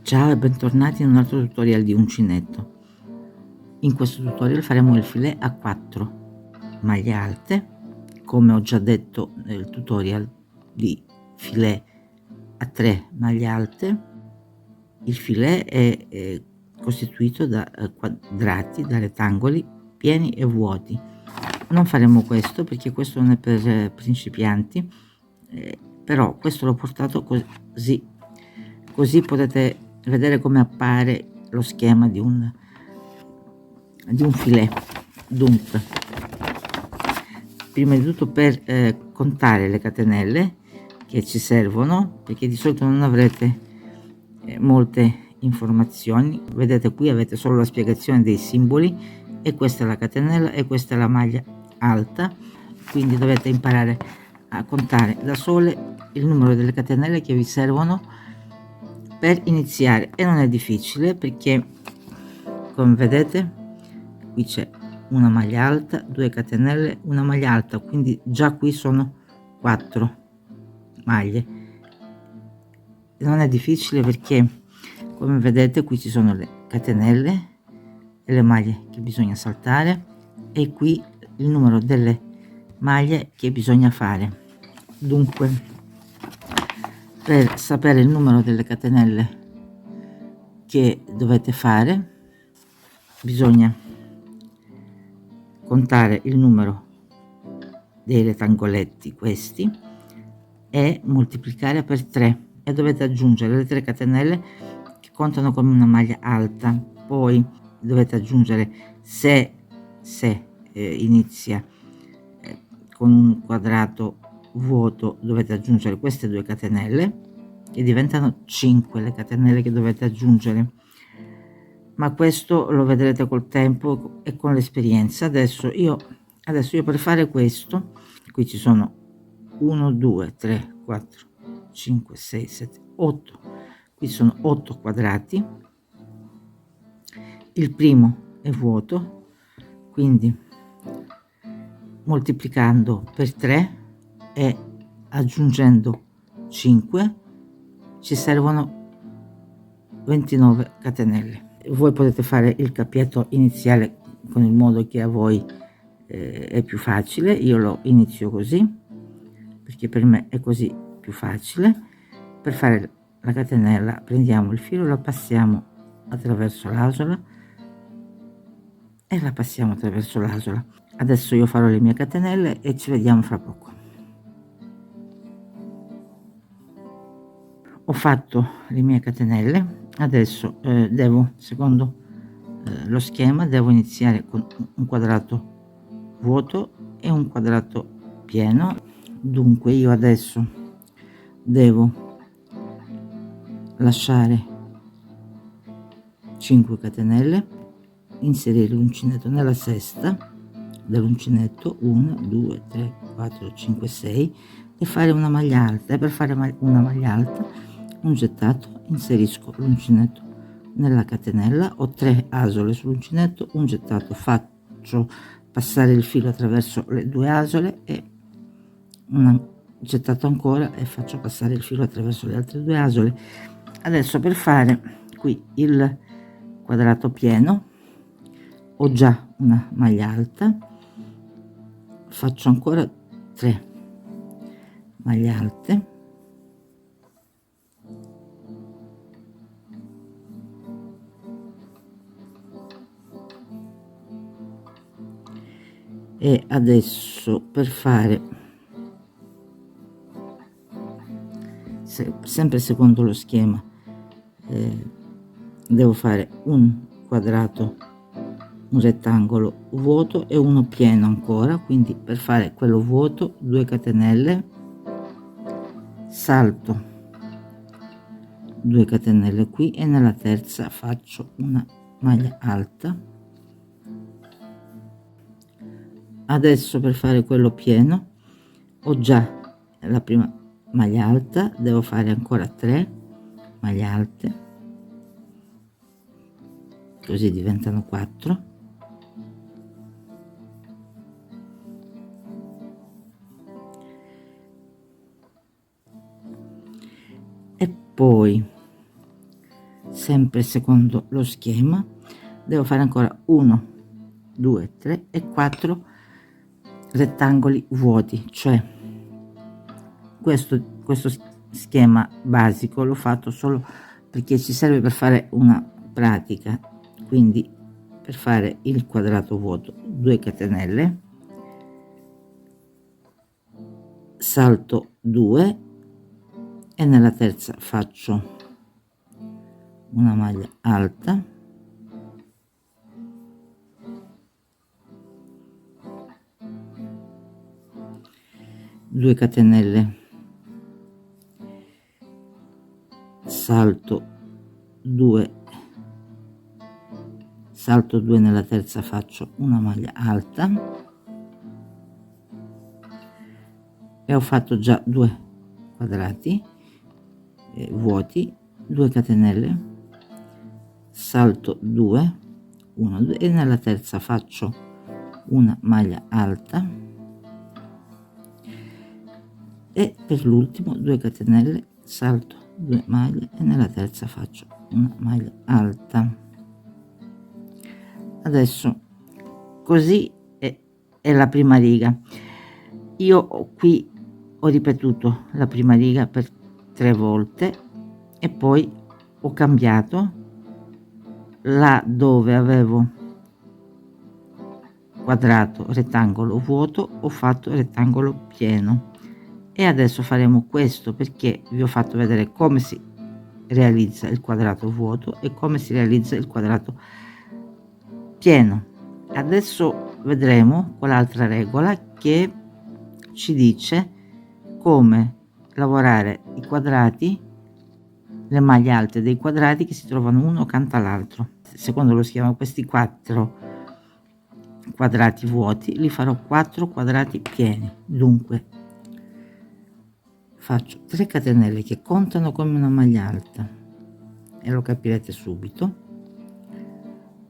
Ciao e bentornati in un altro tutorial di uncinetto. In questo tutorial faremo il filet a 4 maglie alte, come ho già detto nel tutorial di filet a 3 maglie alte. Il filet è costituito da quadrati, da rettangoli pieni e vuoti. Non faremo questo perché questo non è per principianti, però questo l'ho portato così potete vedere come appare lo schema di un filet. Dunque, prima di tutto, per contare le catenelle che ci servono, perché di solito non avrete molte informazioni, vedete qui avete solo la spiegazione dei simboli, e questa è la catenella e questa è la maglia alta, quindi dovete imparare a contare da sole il numero delle catenelle che vi servono per iniziare. E non è difficile perché, come vedete, qui c'è una maglia alta, 2 catenelle, una maglia alta, quindi già qui sono 4 maglie. Non è difficile perché, come vedete, qui ci sono le catenelle e le maglie che bisogna saltare, e qui il numero delle maglie che bisogna fare. Dunque, per sapere il numero delle catenelle che dovete fare bisogna contare il numero dei rettangoletti, questi, e moltiplicare per 3, e dovete aggiungere le 3 catenelle che contano come una maglia alta. Poi dovete aggiungere, se inizia con un quadrato vuoto, dovete aggiungere queste 2 catenelle e diventano 5 le catenelle che dovete aggiungere, ma questo lo vedrete col tempo e con l'esperienza. Adesso io per fare questo, qui ci sono 1 2 3 4 5 6 7 8, qui sono 8 quadrati, il primo è vuoto, quindi moltiplicando per 3 e aggiungendo 5 ci servono 29 catenelle. Voi potete fare il capietto iniziale con il modo che a voi è più facile. Io lo inizio così perché per me è così più facile. Per fare la catenella prendiamo il filo, lo passiamo attraverso l'asola e la passiamo attraverso l'asola. Adesso io farò le mie catenelle e ci vediamo fra poco. Ho fatto le mie catenelle, adesso devo, secondo lo schema, devo iniziare con un quadrato vuoto e un quadrato pieno. Dunque io adesso devo lasciare 5 catenelle, inserire l'uncinetto nella sesta dell'uncinetto, 1 2 3 4 5 6, e fare una maglia alta. E per fare una maglia alta, un gettato, inserisco l'uncinetto nella catenella, ho 3 asole sull'uncinetto, un gettato, faccio passare il filo attraverso le 2 asole e un gettato ancora e faccio passare il filo attraverso le altre 2 asole. Adesso per fare qui il quadrato pieno ho già una maglia alta, faccio ancora 3 maglie alte, e adesso per fare, sempre secondo lo schema, devo fare un quadrato, un rettangolo vuoto e uno pieno ancora, quindi per fare quello vuoto 2 catenelle, salto 2 catenelle qui e nella terza faccio una maglia alta. Adesso per fare quello pieno ho già la prima maglia alta, devo fare ancora 3 maglie alte, così diventano 4, e poi sempre secondo lo schema. Devo fare ancora 1 2 3 e 4 rettangoli vuoti, cioè questo schema basico l'ho fatto solo perché ci serve per fare una pratica. Quindi per fare il quadrato vuoto 2 catenelle, salto 2 e nella terza faccio una maglia alta, due catenelle, salto 2 nella terza, faccio una maglia alta e ho fatto già 2 quadrati vuoti, 2 catenelle, salto 2 1 2 e nella terza faccio una maglia alta e per l'ultimo 2 catenelle, salto 2 maglie e nella terza faccio una maglia alta. Adesso così è la prima riga. Io qui ho ripetuto la prima riga per 3 volte e poi ho cambiato là dove avevo quadrato rettangolo vuoto, ho fatto rettangolo pieno. E adesso faremo questo perché vi ho fatto vedere come si realizza il quadrato vuoto e come si realizza il quadrato pieno. Adesso vedremo quell'altra regola che ci dice come lavorare i quadrati, le maglie alte dei quadrati che si trovano uno accanto all'altro. Secondo lo schema questi 4 quadrati vuoti li farò 4 quadrati pieni. Dunque faccio 3 catenelle che contano come una maglia alta e lo capirete subito,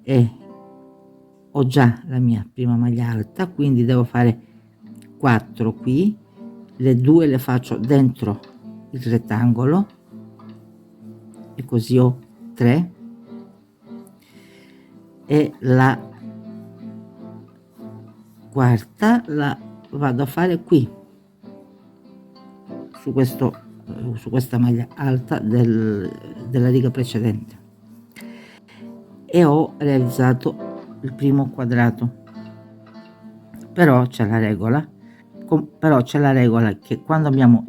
e ho già la mia prima maglia alta, quindi devo fare 4 qui, le 2 le faccio dentro il rettangolo e così ho 3 e la quarta la vado a fare qui su questa maglia alta della riga precedente e ho realizzato il primo quadrato. Però c'è la regola che quando abbiamo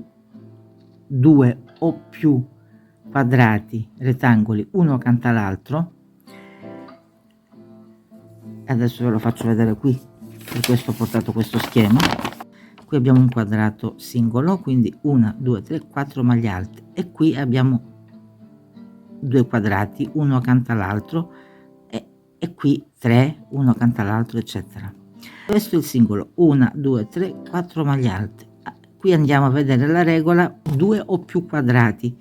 2 o più quadrati rettangoli uno accanto all'altro, adesso ve lo faccio vedere qui, per questo ho portato questo schema. Qui abbiamo un quadrato singolo, quindi 1 2 3 4 maglie alte, e qui abbiamo 2 quadrati uno accanto all'altro e qui 3 uno accanto all'altro, eccetera. Questo è il singolo, 1 2 3 4 maglie alte. Qui andiamo a vedere la regola 2 o più quadrati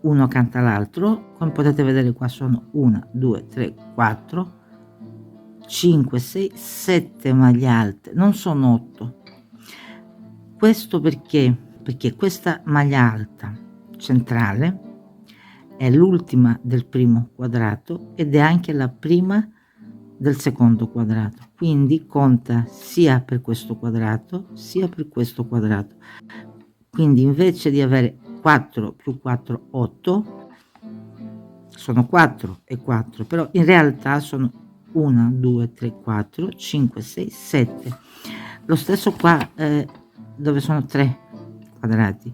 uno accanto all'altro. Come potete vedere qua sono 1 2 3 4 5 6 7 maglie alte, non sono 8. Questo perché questa maglia alta centrale è l'ultima del primo quadrato ed è anche la prima del secondo quadrato, quindi conta sia per questo quadrato sia per questo quadrato. Quindi invece di avere 4 più 4 8, sono 4 e 4, però in realtà sono 1 2 3 4 5 6 7. Lo stesso qua dove sono 3 quadrati,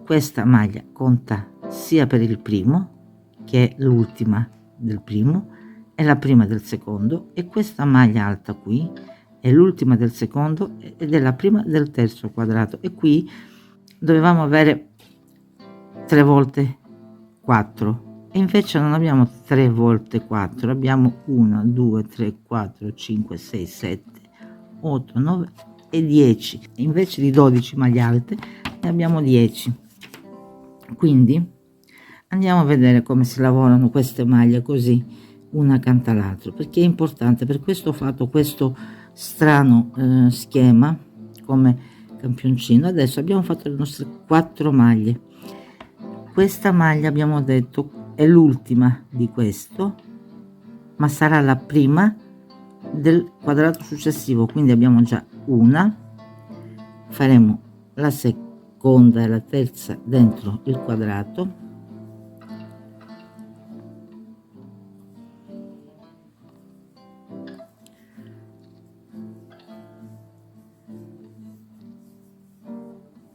questa maglia conta sia per il primo, che è l'ultima del primo, e la prima del secondo, e questa maglia alta qui è l'ultima del secondo ed è la prima del terzo quadrato. E qui dovevamo avere 3 volte 4 e invece non abbiamo 3 volte 4, abbiamo 1 2 3 4 5 6 7 8 9 e 10. Invece di 12 maglie alte ne abbiamo 10. Quindi andiamo a vedere come si lavorano queste maglie così una accanto all'altro, perché è importante. Per questo ho fatto questo strano schema come campioncino. Adesso abbiamo fatto le nostre 4 maglie. Questa maglia abbiamo detto è l'ultima di questo, ma sarà la prima del quadrato successivo, quindi abbiamo già una, faremo la seconda e la terza dentro il quadrato,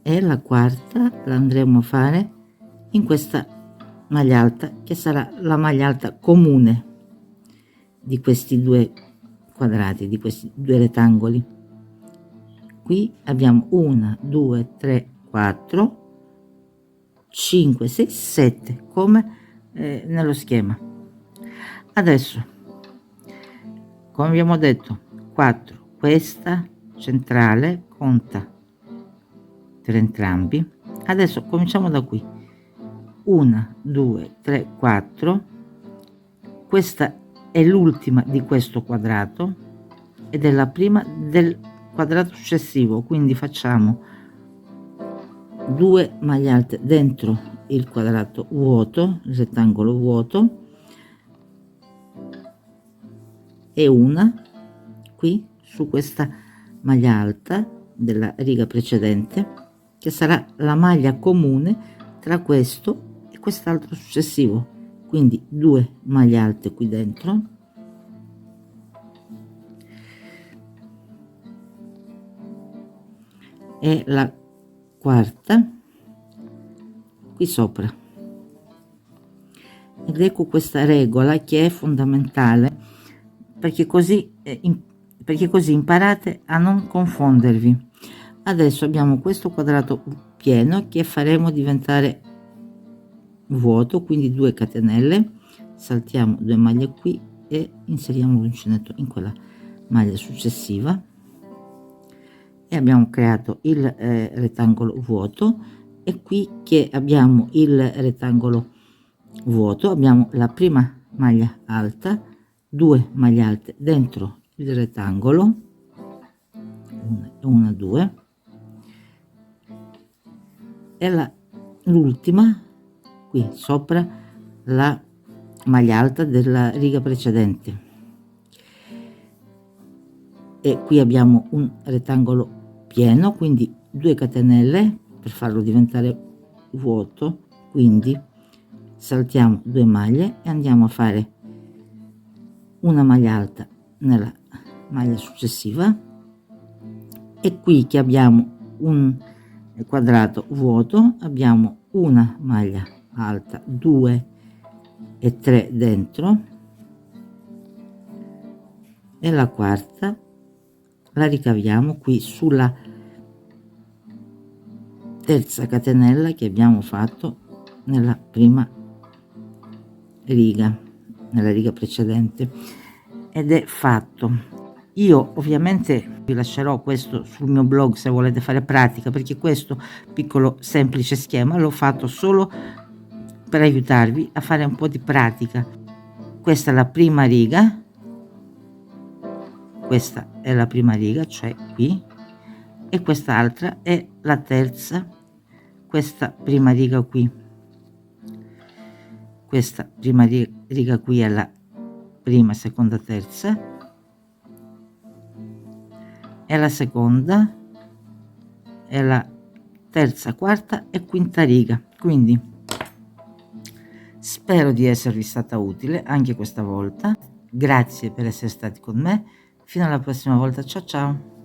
e la quarta la andremo a fare in questa maglia alta, che sarà la maglia alta comune di questi due quadrati, di questi due rettangoli. Qui abbiamo 1 2 3 4 5 6 7 come nello schema. Adesso, come abbiamo detto, 4, questa centrale conta per entrambi. Adesso cominciamo da qui: 1 2 3 4, questa è l'ultima di questo quadrato ed è la prima del quadrato successivo, quindi facciamo 2 maglie alte dentro il quadrato vuoto, il rettangolo vuoto, e una qui su questa maglia alta della riga precedente, che sarà la maglia comune tra questo e quest'altro successivo, quindi 2 maglie alte qui dentro, e la quarta qui sopra. Ed ecco questa regola che è fondamentale, perché così imparate a non confondervi. Adesso abbiamo questo quadrato pieno che faremo diventare vuoto, quindi 2 catenelle, saltiamo 2 maglie qui e inseriamo l'uncinetto in quella maglia successiva, e abbiamo creato il rettangolo vuoto. E qui che abbiamo il rettangolo vuoto abbiamo la prima maglia alta, 2 maglie alte dentro il rettangolo, 1 2, e l'ultima qui sopra la maglia alta della riga precedente. E qui abbiamo un rettangolo pieno, quindi 2 catenelle per farlo diventare vuoto, quindi saltiamo 2 maglie e andiamo a fare una maglia alta nella maglia successiva. E qui che abbiamo un quadrato vuoto abbiamo una maglia alta, 2 e 3 dentro, e la quarta la ricaviamo qui sulla terza catenella che abbiamo fatto nella prima riga, nella riga precedente, ed è fatto. Io ovviamente vi lascerò questo sul mio blog se volete fare pratica, perché questo piccolo semplice schema l'ho fatto solo per aiutarvi a fare un po' di pratica. Questa è la prima riga, questa è la prima riga, cioè qui, e quest'altra è la terza, questa prima riga qui, questa prima riga qui è la prima, seconda, terza, e la seconda è la terza, quarta e quinta riga. Quindi spero di esservi stata utile anche questa volta. Grazie per essere stati con me. Fino alla prossima volta. Ciao ciao.